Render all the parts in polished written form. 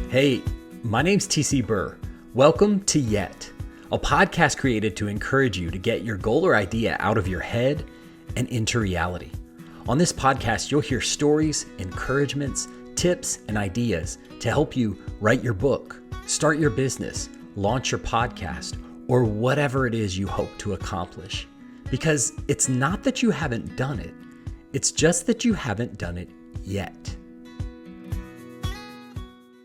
Hey, my name's TC Burr. Welcome to Yet, a podcast created to encourage you to get your goal or idea out of your head and into reality. On this podcast, you'll hear stories, encouragements, tips, and ideas to help you write your book, start your business, launch your podcast, or whatever it is you hope to accomplish. Because it's not that you haven't done it, it's just that you haven't done it yet.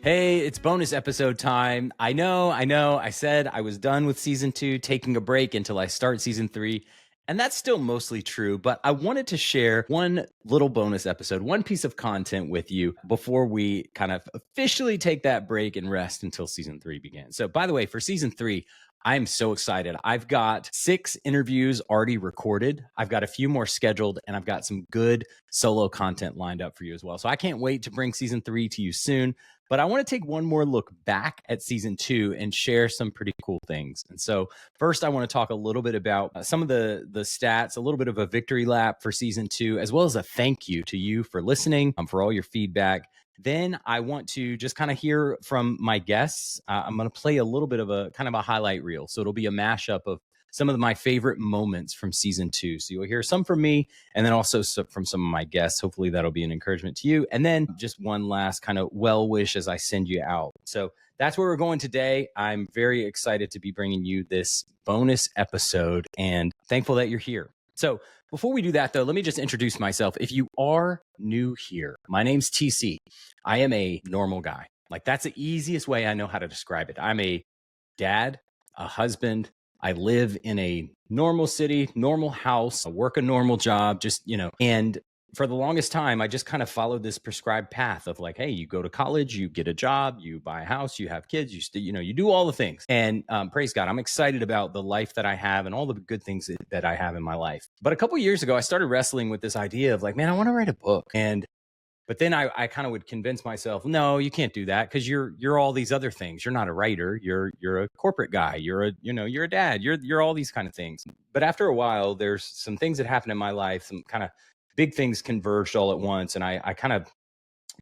Hey, it's bonus episode time. I know. I said I was done with season 2, taking a break until I start season 3. And that's still mostly true, but I wanted to share one little bonus episode, one piece of content with you before we kind of officially take that break and rest until season 3 begins. So by the way, for season 3, I'm so excited. I've got 6 interviews already recorded. I've got a few more scheduled, and I've got some good solo content lined up for you as well. So I can't wait to bring season 3 to you soon. But I want to take one more look back at season 2 and share some pretty cool things. And so first, I want to talk a little bit about some of the stats, a little bit of a victory lap for season 2, as well as a thank you to you for listening, for all your feedback. Then I want to just kind of hear from my guests. I'm going to play a little bit of a kind of a highlight reel. So it'll be a mashup of some of my favorite moments from season 2. So you'll hear some from me and then also from some of my guests. Hopefully that'll be an encouragement to you. And then just one last kind of well wish as I send you out. So that's where we're going today. I'm very excited to be bringing you this bonus episode and thankful that you're here. So before we do that, though, let me just introduce myself. If you are new here, my name's TC. I am a normal guy. Like, that's the easiest way I know how to describe it. I'm a dad, a husband. I live in a normal city, normal house, I work a normal job, and for the longest time, I just kind of followed this prescribed path of like, hey, you go to college, you get a job, you buy a house, you have kids, you do all the things. And praise God, I'm excited about the life that I have and all the good things that I have in my life. But a couple of years ago, I started wrestling with this idea of like, man, I want to write a book. But then I kind of would convince myself, no, you can't do that because you're all these other things. You're not a writer. You're a corporate guy. You're a dad. You're all these kind of things. But after a while, there's some things that happened in my life. Some kind of big things converged all at once, and I kind of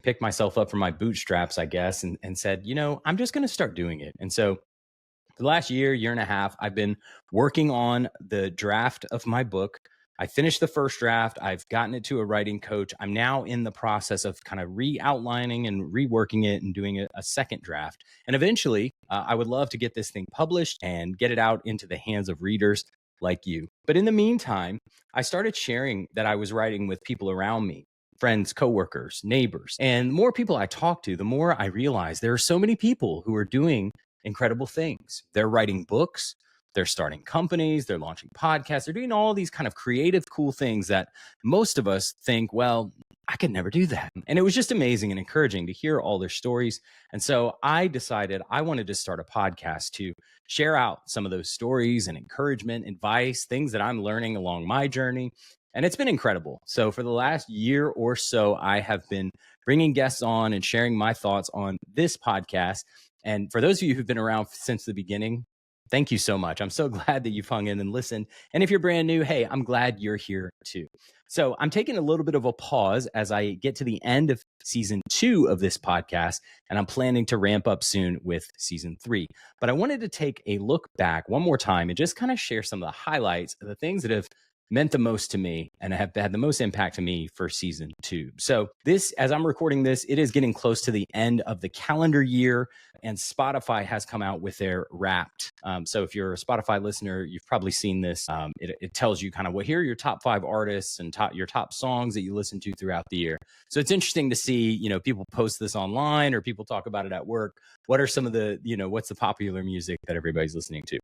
picked myself up from my bootstraps, I guess, and said, I'm just going to start doing it. And so for the last year and a half, I've been working on the draft of my book. I finished the first draft. I've gotten it to a writing coach. I'm now in the process of kind of re-outlining and reworking it and doing a second draft. And eventually, I would love to get this thing published and get it out into the hands of readers like you. But in the meantime, I started sharing that I was writing with people around me, friends, coworkers, neighbors. And the more people I talk to, the more I realize there are so many people who are doing incredible things. They're writing books. They're starting companies, they're launching podcasts, they're doing all these kind of creative, cool things that most of us think, well, I could never do that. And it was just amazing and encouraging to hear all their stories. And so I decided I wanted to start a podcast to share out some of those stories and encouragement, advice, things that I'm learning along my journey. And it's been incredible. So for the last year or so, I have been bringing guests on and sharing my thoughts on this podcast. And for those of you who've been around since the beginning, thank you so much. I'm so glad that you've hung in and listened. And if you're brand new, hey, I'm glad you're here too. So I'm taking a little bit of a pause as I get to the end of season 2 of this podcast, and I'm planning to ramp up soon with season 3. But I wanted to take a look back one more time and just kind of share some of the highlights of the things that have meant the most to me and have had the most impact to me for season 2. So this, as I'm recording this, it is getting close to the end of the calendar year, and Spotify has come out with their Wrapped. So if you're a Spotify listener, you've probably seen this. It tells you kind of here are your top 5 artists and your top songs that you listen to throughout the year. So it's interesting to see, people post this online or people talk about it at work. What are some of the, what's the popular music that everybody's listening to?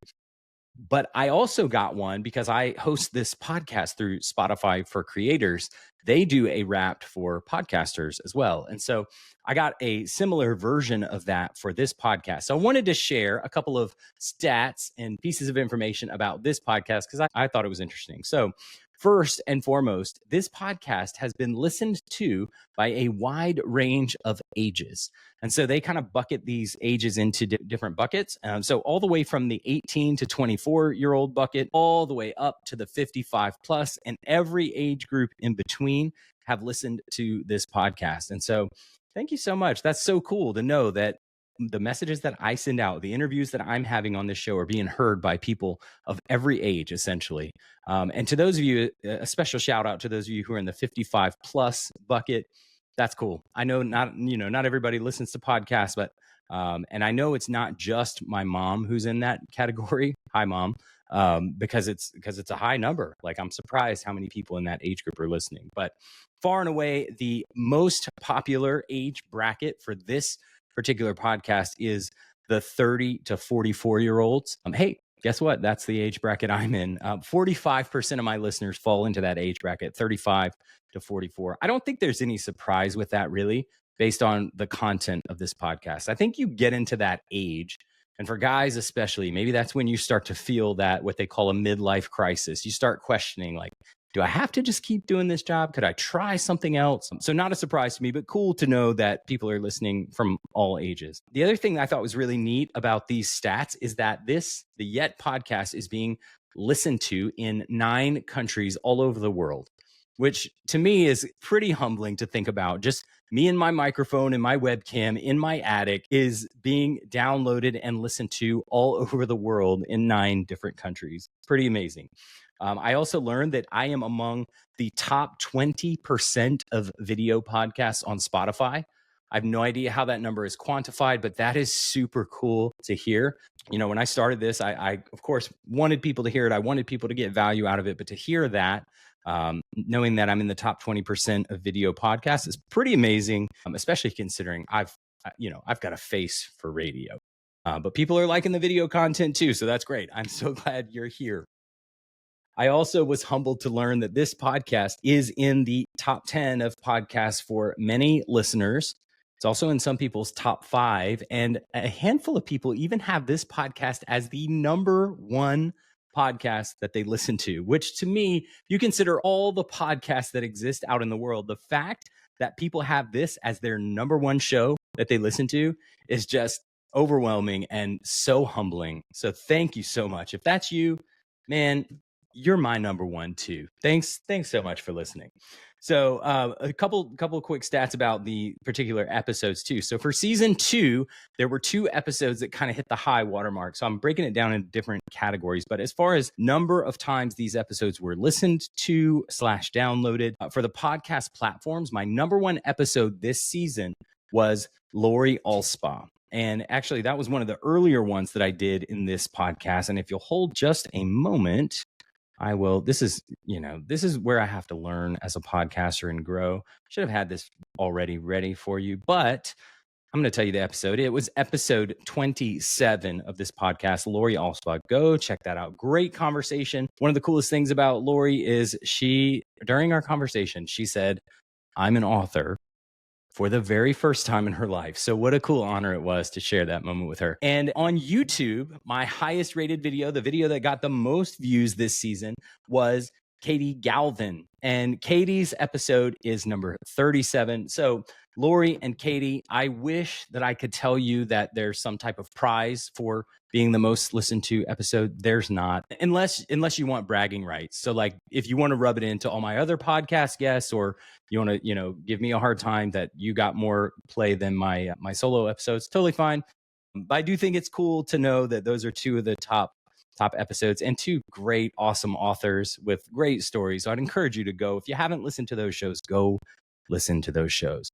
But I also got one because I host this podcast through Spotify for creators. They do a Wrapped for podcasters as well. And so I got a similar version of that for this podcast. So I wanted to share a couple of stats and pieces of information about this podcast because I thought it was interesting. So first and foremost, this podcast has been listened to by a wide range of ages. And so they kind of bucket these ages into different buckets. So all the way from the 18 to 24-year-old bucket, all the way up to the 55 plus, and every age group in between have listened to this podcast. And so thank you so much. That's so cool to know that the messages that I send out, the interviews that I'm having on this show are being heard by people of every age, essentially. And to those of you, a special shout out to those of you who are in the 55 plus bucket. That's cool. I know not everybody listens to podcasts, but and I know it's not just my mom who's in that category. Hi, mom. Because it's a high number. Like, I'm surprised how many people in that age group are listening. But far and away, the most popular age bracket for this particular podcast is the 30 to 44-year-olds. Hey, guess what? That's the age bracket I'm in. 45% of my listeners fall into that age bracket, 35 to 44. I don't think there's any surprise with that, really, based on the content of this podcast. I think you get into that age, and for guys especially, maybe that's when you start to feel that, what they call a midlife crisis. You start questioning, like, do I have to just keep doing this job? Could I try something else? So not a surprise to me, but cool to know that people are listening from all ages. The other thing that I thought was really neat about these stats is that the Yet podcast is being listened to in 9 countries all over the world, which to me is pretty humbling to think about. Just me and my microphone and my webcam in my attic is being downloaded and listened to all over the world in 9 different countries. Pretty amazing. I also learned that I am among the top 20% of video podcasts on Spotify. I have no idea how that number is quantified, but that is super cool to hear. When I started this, I of course wanted people to hear it. I wanted people to get value out of it, but to hear that, knowing that I'm in the top 20% of video podcasts is pretty amazing, especially considering I've got a face for radio. But people are liking the video content too, so that's great. I'm so glad you're here. I also was humbled to learn that this podcast is in the top 10 of podcasts for many listeners. It's also in some people's top 5. And a handful of people even have this podcast as the number 1 podcast that they listen to, which to me, you consider all the podcasts that exist out in the world, the fact that people have this as their number 1 show that they listen to is just overwhelming and so humbling. So thank you so much. If that's you, man, you're my number 1 too. Thanks so much for listening. So a couple of quick stats about the particular episodes too. So for season 2, there were 2 episodes that kind of hit the high watermark. So I'm breaking it down into different categories. But as far as number of times these episodes were listened to / downloaded for the podcast platforms, my number 1 episode this season was Lori Allspa. And actually, that was one of the earlier ones that I did in this podcast. And if you'll hold just a moment, I will. This is where I have to learn as a podcaster and grow. Should have had this already ready for you, but I'm going to tell you the episode. It was episode 27 of this podcast, Lori Allspa. Go check that out. Great conversation. One of the coolest things about Lori is during our conversation, she said, I'm an author, for the very first time in her life. So what a cool honor it was to share that moment with her. And on YouTube, my highest rated video, the video that got the most views this season, was Katie Galvin. And Katie's episode is number 37. So Lori and Katie, I wish that I could tell you that there's some type of prize for being the most listened to episode. There's not, unless you want bragging rights. So like, if you want to rub it into all my other podcast guests, or you want to, give me a hard time that you got more play than my solo episodes, totally fine. But I do think it's cool to know that those are 2 of the top episodes, and 2 great, awesome authors with great stories. So I'd encourage you to go. If you haven't listened to those shows, go listen to those shows.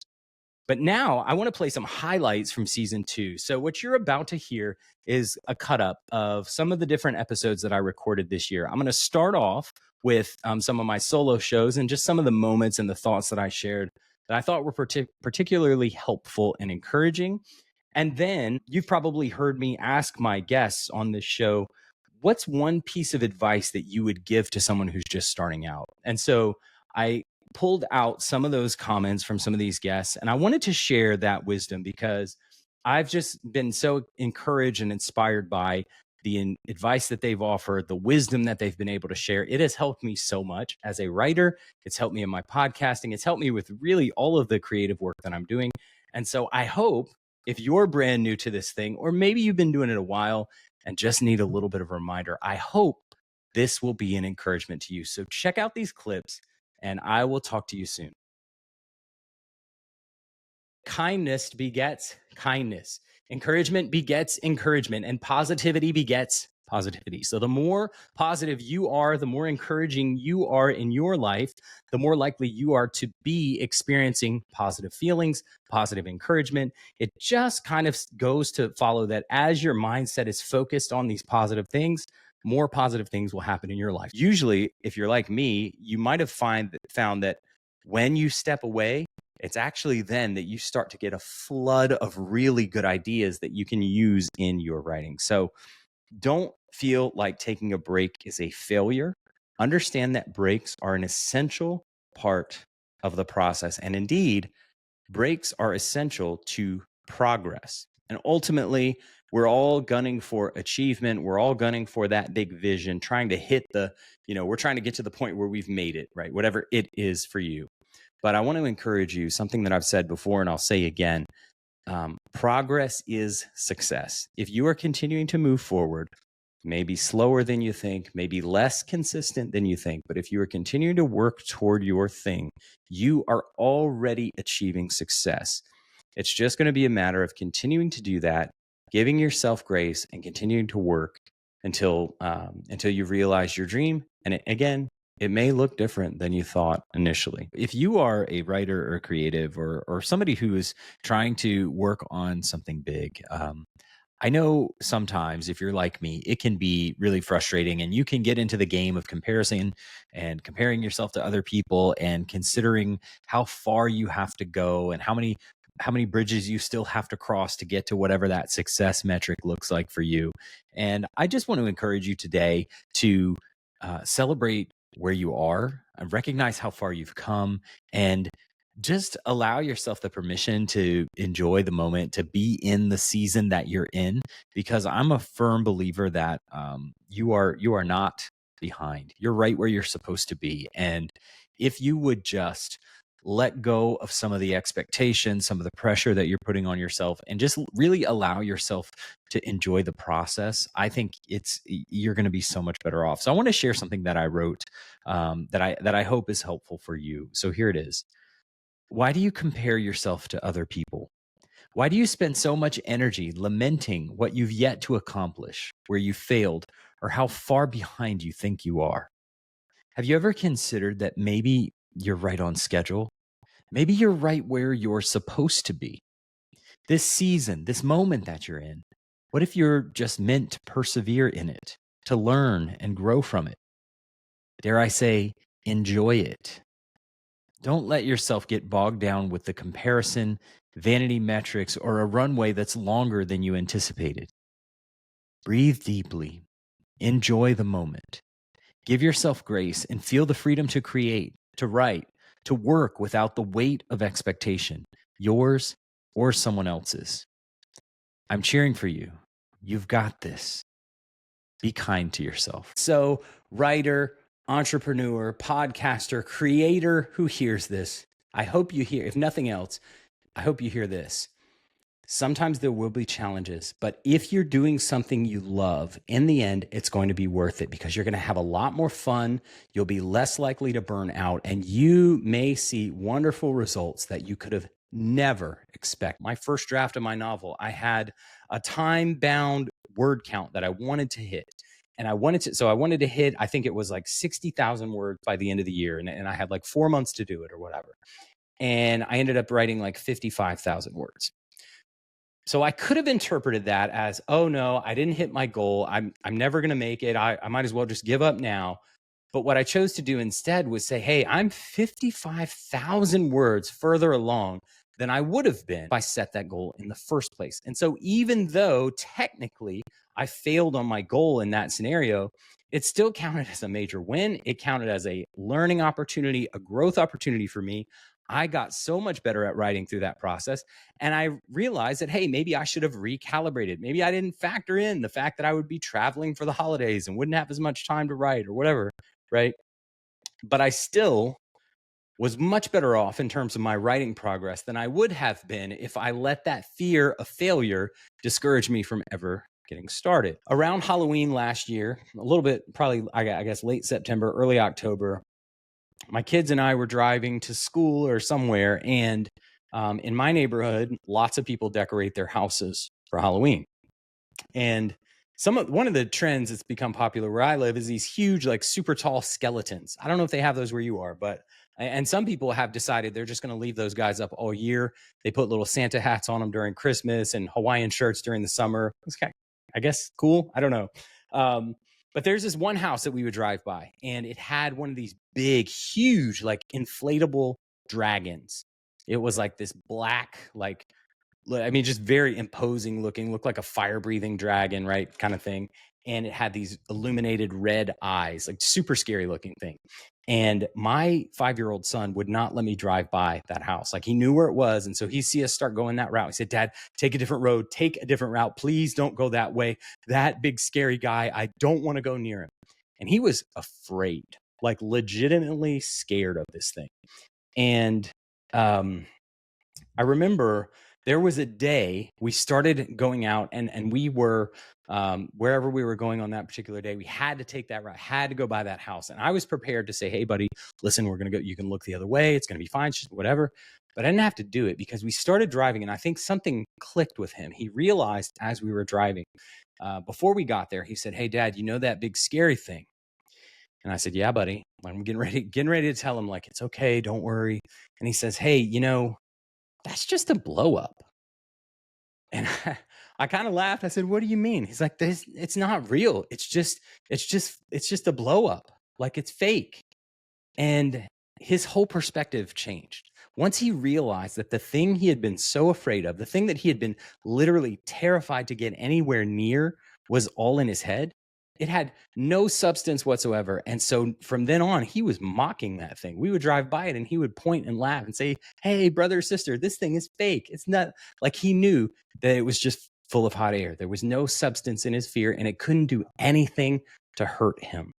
But now I want to play some highlights from season 2. So what you're about to hear is a cut up of some of the different episodes that I recorded this year. I'm going to start off with some of my solo shows and just some of the moments and the thoughts that I shared that I thought were particularly helpful and encouraging. And then you've probably heard me ask my guests on this show, what's one piece of advice that you would give to someone who's just starting out? And so I pulled out some of those comments from some of these guests, and I wanted to share that wisdom because I've just been so encouraged and inspired by the advice that they've offered, the wisdom that they've been able to share. It has helped me so much as a writer. It's helped me in my podcasting. It's helped me with really all of the creative work that I'm doing. And so I hope, if you're brand new to this thing, or maybe you've been doing it a while and just need a little bit of a reminder, I hope this will be an encouragement to you. So check out these clips, and I will talk to you soon. Kindness begets kindness. Encouragement begets encouragement, and positivity begets positivity. So the more positive you are, the more encouraging you are in your life, the more likely you are to be experiencing positive feelings, positive encouragement. It just kind of goes to follow that as your mindset is focused on these positive things, more positive things will happen in your life. Usually, if you're like me, you might have found that when you step away, it's actually then that you start to get a flood of really good ideas that you can use in your writing. So don't feel like taking a break is a failure. Understand that breaks are an essential part of the process. And indeed, breaks are essential to progress. And ultimately, we're all gunning for achievement. We're all gunning for that big vision, trying to hit we're trying to get to the point where we've made it, right? Whatever it is for you. But I want to encourage you, something that I've said before and I'll say again, progress is success. If you are continuing to move forward, maybe slower than you think, maybe less consistent than you think, but if you are continuing to work toward your thing, you are already achieving success. It's just going to be a matter of continuing to do that, giving yourself grace, and continuing to work until you realize your dream. And again, it may look different than you thought initially. If you are a writer or creative or somebody who is trying to work on something big, I know sometimes if you're like me, it can be really frustrating and you can get into the game of comparison and comparing yourself to other people and considering how far you have to go and how many bridges you still have to cross to get to whatever that success metric looks like for you. And I just want to encourage you today to celebrate where you are and recognize how far you've come and just allow yourself the permission to enjoy the moment, to be in the season that you're in, because I'm a firm believer that you are not behind. You're right where you're supposed to be. And if you would just let go of some of the expectations, some of the pressure that you're putting on yourself, and just really allow yourself to enjoy the process, I think you're going to be so much better off. So I want to share something that I wrote that I hope is helpful for you. So here it is. Why do you compare yourself to other people? Why do you spend so much energy lamenting what you've yet to accomplish, where you failed, or how far behind you think you are? Have you ever considered that maybe you're right on schedule? Maybe you're right where you're supposed to be. This season, this moment that you're in, what if you're just meant to persevere in it, to learn and grow from it? Dare I say, enjoy it. Don't let yourself get bogged down with the comparison, vanity metrics, or a runway that's longer than you anticipated. Breathe deeply. Enjoy the moment. Give yourself grace and feel the freedom to create, to write, to work without the weight of expectation, yours or someone else's. I'm cheering for you. You've got this. Be kind to yourself. So, writer, entrepreneur, podcaster, creator who hears this, I hope you hear, if nothing else, I hope you hear this. Sometimes there will be challenges, but if you're doing something you love, in the end, it's going to be worth it because you're going to have a lot more fun. You'll be less likely to burn out, and you may see wonderful results that you could have never expected. My first draft of my novel, I had a time-bound word count that I wanted to hit. And I wanted to hit, I think it was like 60,000 words by the end of the year. And I had like 4 months to do it or whatever. And I ended up writing like 55,000 words. So I could have interpreted that as, oh no, I didn't hit my goal. I'm never going to make it. I might as well just give up now. But what I chose to do instead was say, hey, I'm 55,000 words further along than I would have been if I set that goal in the first place. And so even though technically I failed on my goal in that scenario, it still counted as a major win. It counted as a learning opportunity, a growth opportunity for me. I got so much better at writing through that process. And I realized that, hey, maybe I should have recalibrated. Maybe I didn't factor in the fact that I would be traveling for the holidays and wouldn't have as much time to write or whatever, right? But I still was much better off in terms of my writing progress than I would have been if I let that fear of failure discourage me from ever getting started. Around Halloween last year, a little bit, probably, I guess, late September, early October, my kids and I were driving to school or somewhere, and in my neighborhood, lots of people decorate their houses for Halloween. And one of the trends that's become popular where I live is these huge, like super tall skeletons. I don't know if they have those where you are, but and some people have decided they're just going to leave those guys up all year. They put little Santa hats on them during Christmas and Hawaiian shirts during the summer. It's kind of, I guess, cool. I don't know. But there's this one house that we would drive by, and it had one of these big, huge, like inflatable dragons. It was like this black, like, I mean, just very imposing looking, looked like a fire breathing dragon, right? Kind of thing. And it had these illuminated red eyes, like super scary looking thing. And my 5-year-old son would not let me drive by that house. Like he knew where it was. And so he see us start going that route. He said, Dad, take a different road, take a different route. Please don't go that way. That big scary guy, I don't want to go near him. And he was afraid, like legitimately scared of this thing. And I remember there was a day we started going out and we were wherever we were going on that particular day, we had to take that route, had to go by that house. And I was prepared to say, hey, buddy, listen, we're going to go. You can look the other way. It's going to be fine, just whatever. But I didn't have to do it because we started driving. And I think something clicked with him. He realized as we were driving, before we got there, he said, hey, Dad, you know that big scary thing? And I said, yeah, buddy. I'm getting ready to tell him, like, it's okay. Don't worry. And he says, hey, that's just a blow up. And I kind of laughed. I said, what do you mean? He's like, it's not real. It's just a blow up. Like it's fake. And his whole perspective changed. Once he realized that the thing he had been so afraid of, the thing that he had been literally terrified to get anywhere near was all in his head, it had no substance whatsoever. And so from then on, he was mocking that thing. We would drive by it and he would point and laugh and say, hey, brother or sister, this thing is fake. It's not. Like he knew that it was just full of hot air. There was no substance in his fear and it couldn't do anything to hurt him.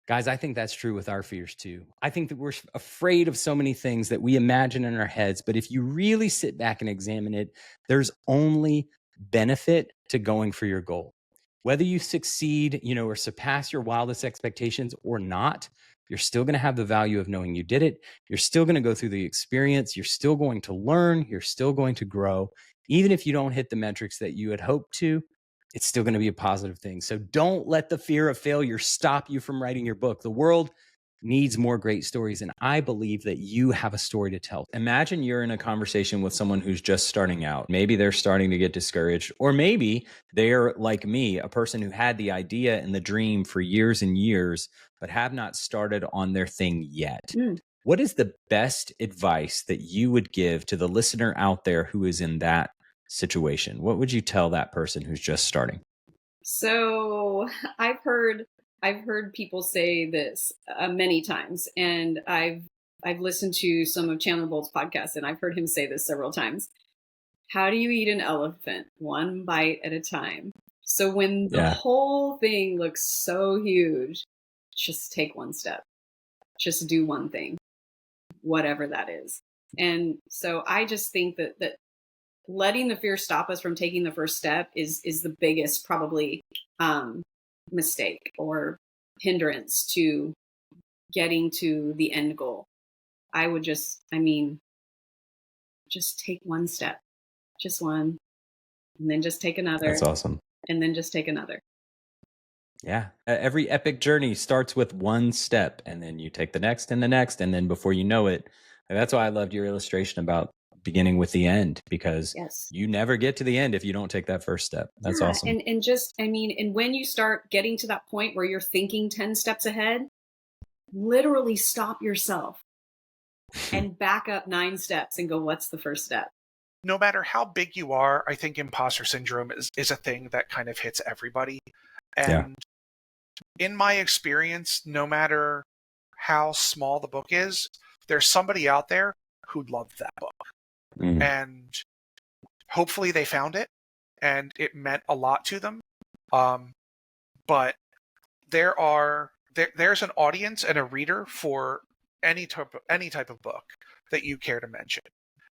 Guys, I think that's true with our fears too. I think that we're afraid of so many things that we imagine in our heads, but if you really sit back and examine it, there's only benefit to going for your goal. Whether you succeed, or surpass your wildest expectations or not, you're still going to have the value of knowing you did it. You're still going to go through the experience. You're still going to learn. You're still going to grow. Even if you don't hit the metrics that you had hoped to, it's still going to be a positive thing. So don't let the fear of failure stop you from writing your book. The world needs more great stories. And I believe that you have a story to tell. Imagine you're in a conversation with someone who's just starting out. Maybe they're starting to get discouraged, or maybe they're like me, a person who had the idea and the dream for years and years, but have not started on their thing yet. What is the best advice that you would give to the listener out there who is in that situation? What would you tell that person who's just starting? So I've heard people say this many times, and I've listened to some of Chandler Bolt's podcasts, and I've heard him say this several times. How do you eat an elephant? One bite at a time. So when the whole thing looks so huge, just take one step. Just do one thing, whatever that is. And so I just think that letting the fear stop us from taking the first step is the biggest probably mistake or hindrance to getting to the end goal. I would just take one step, just one, and then just take another. That's awesome. And then just take another. Yeah. Every epic journey starts with one step, and then you take the next and the next. And then before you know it, that's why I loved your illustration about beginning with the end, because you never get to the end if you don't take that first step. That's awesome. And when you start getting to that point where you're thinking 10 steps ahead, literally stop yourself and back up 9 steps and go, what's the first step? No matter how big you are, I think imposter syndrome is a thing that kind of hits everybody. And in my experience, no matter how small the book is, there's somebody out there who loved that book. And hopefully they found it and it meant a lot to them. But there's an audience and a reader for any type of book that you care to mention.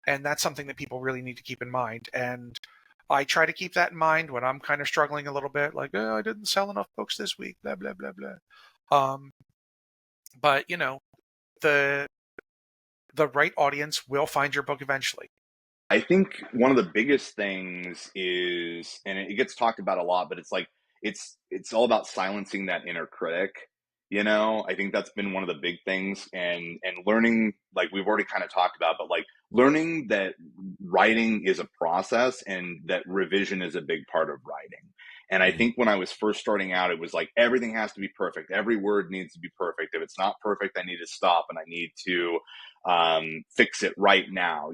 And that's something that people really need to keep in mind. And I try to keep that in mind when I'm kind of struggling a little bit, like, oh, I didn't sell enough books this week, blah, blah, blah, blah. But, the right audience will find your book eventually. I think one of the biggest things is, and it gets talked about a lot, but it's like it's all about silencing that inner critic. I think that's been one of the big things, and learning, like we've already kind of talked about, but like learning that writing is a process and that revision is a big part of writing. And I think when I was first starting out, it was like everything has to be perfect. Every word needs to be perfect. If it's not perfect, I need to stop and I need to fix it right now,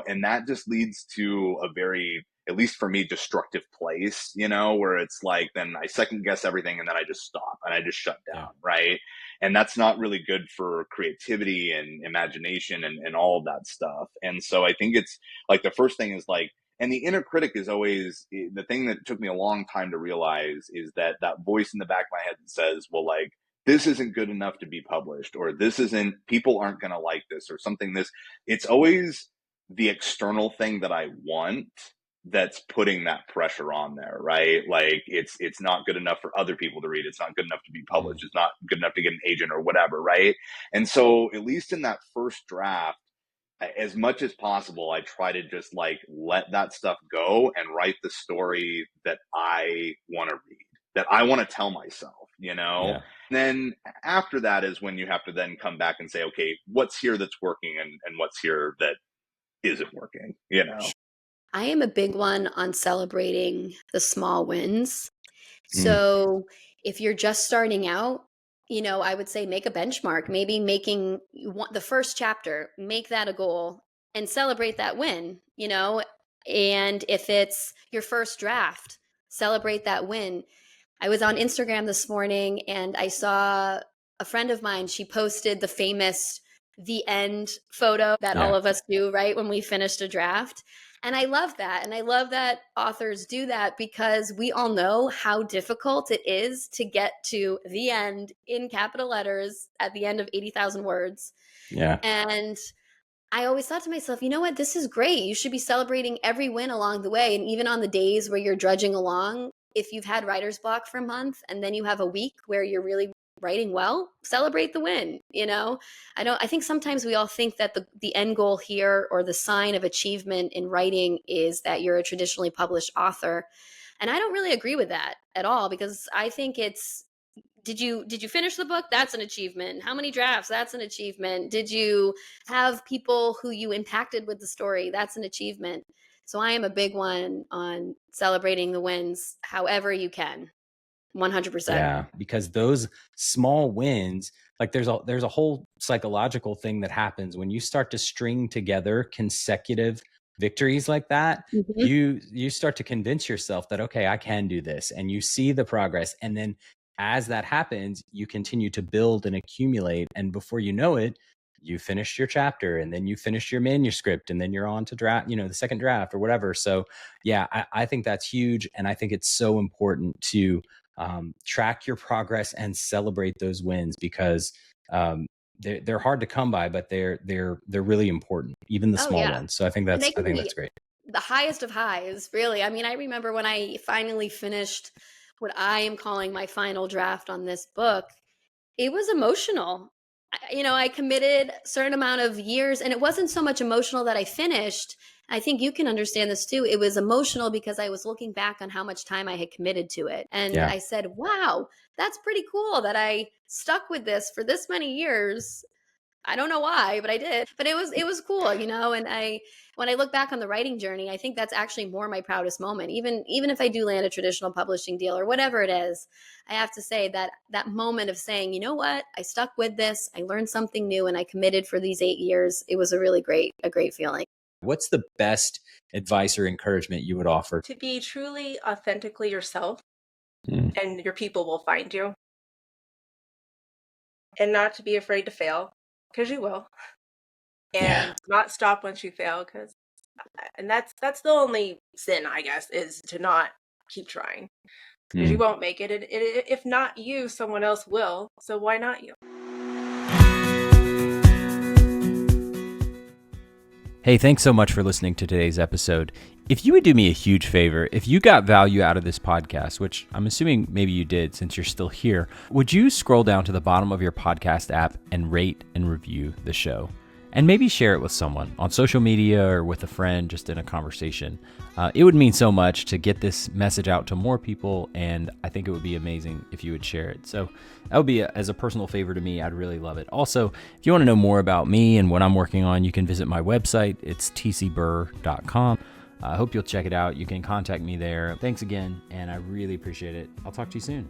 and that just leads to a very, at least for me, destructive place, where it's like, then I second guess everything and then I just stop and I just shut down. Yeah. Right. And that's not really good for creativity and imagination and all of that stuff. And so I think it's like the first thing is like, and the inner critic is always the thing that took me a long time to realize, is that voice in the back of my head that says, well, like, this isn't good enough to be published, or people aren't going to like this, or something. It's always the external thing that I want that's putting that pressure on there, right? Like it's not good enough for other people to read. It's not good enough to be published. It's not good enough to get an agent or whatever, right? And so at least in that first draft, as much as possible, I try to just like let that stuff go and write the story that I want to read, that I want to tell myself. Yeah. Then after that is when you have to then come back and say, okay, what's here that's working and what's here that isn't working. I am a big one on celebrating the small wins. Mm. So if you're just starting out, I would say make a benchmark, maybe making the first chapter, make that a goal and celebrate that win, and if it's your first draft, celebrate that win. I was on Instagram this morning and I saw a friend of mine, she posted the famous the end photo that all of us do, right, when we finished a draft. And I love that. And I love that authors do that, because we all know how difficult it is to get to the end in capital letters at the end of 80,000 words. Yeah. And I always thought to myself, you know what, this is great. You should be celebrating every win along the way. And even on the days where you're drudging along, if you've had writer's block for a month and then you have a week where you're really writing well, celebrate the win. I think sometimes we all think that the end goal here, or the sign of achievement in writing, is that you're a traditionally published author. And I don't really agree with that at all, because I think it's, did you finish the book? That's an achievement. How many drafts? That's an achievement. Did you have people who you impacted with the story? That's an achievement. So I am a big one on celebrating the wins however you can. 100%. Yeah, because those small wins, like there's a whole psychological thing that happens when you start to string together consecutive victories like that. Mm-hmm. You start to convince yourself that, okay, I can do this, and you see the progress. And then as that happens, you continue to build and accumulate, and before you know it, you finished your chapter, and then you finished your manuscript, and then you're on to draft, the second draft or whatever. So yeah, I think that's huge. And I think it's so important to track your progress and celebrate those wins, because they're hard to come by, but they're really important, even the small ones. So I think that's great. The highest of highs, really. I mean, I remember when I finally finished what I am calling my final draft on this book, it was emotional. I committed a certain amount of years, and it wasn't so much emotional that I finished. I think you can understand this too. It was emotional because I was looking back on how much time I had committed to it. And I said, wow, that's pretty cool that I stuck with this for this many years. I don't know why, but I did. But it was cool, and when I look back on the writing journey, I think that's actually more my proudest moment. Even if I do land a traditional publishing deal or whatever it is, I have to say that moment of saying, you know what, I stuck with this, I learned something new, and I committed for these 8 years. It was a great feeling. What's the best advice or encouragement you would offer? To be truly authentically yourself, and your people will find you. And not to be afraid to fail, because you will. And not stop once you fail, and that's the only sin, I guess, is to not keep trying. Because you won't make it. If not you, someone else will. So why not you? Hey, thanks so much for listening to today's episode. If you would do me a huge favor, if you got value out of this podcast, which I'm assuming maybe you did since you're still here, would you scroll down to the bottom of your podcast app and rate and review the show? and maybe share it with someone on social media or with a friend, just in a conversation. It would mean so much to get this message out to more people, and I think it would be amazing if you would share it. So that would be, as a personal favor to me, I'd really love it. Also, if you want to know more about me and what I'm working on, you can visit my website. It's tcburr.com. I hope you'll check it out. You can contact me there. Thanks again, and I really appreciate it. I'll talk to you soon.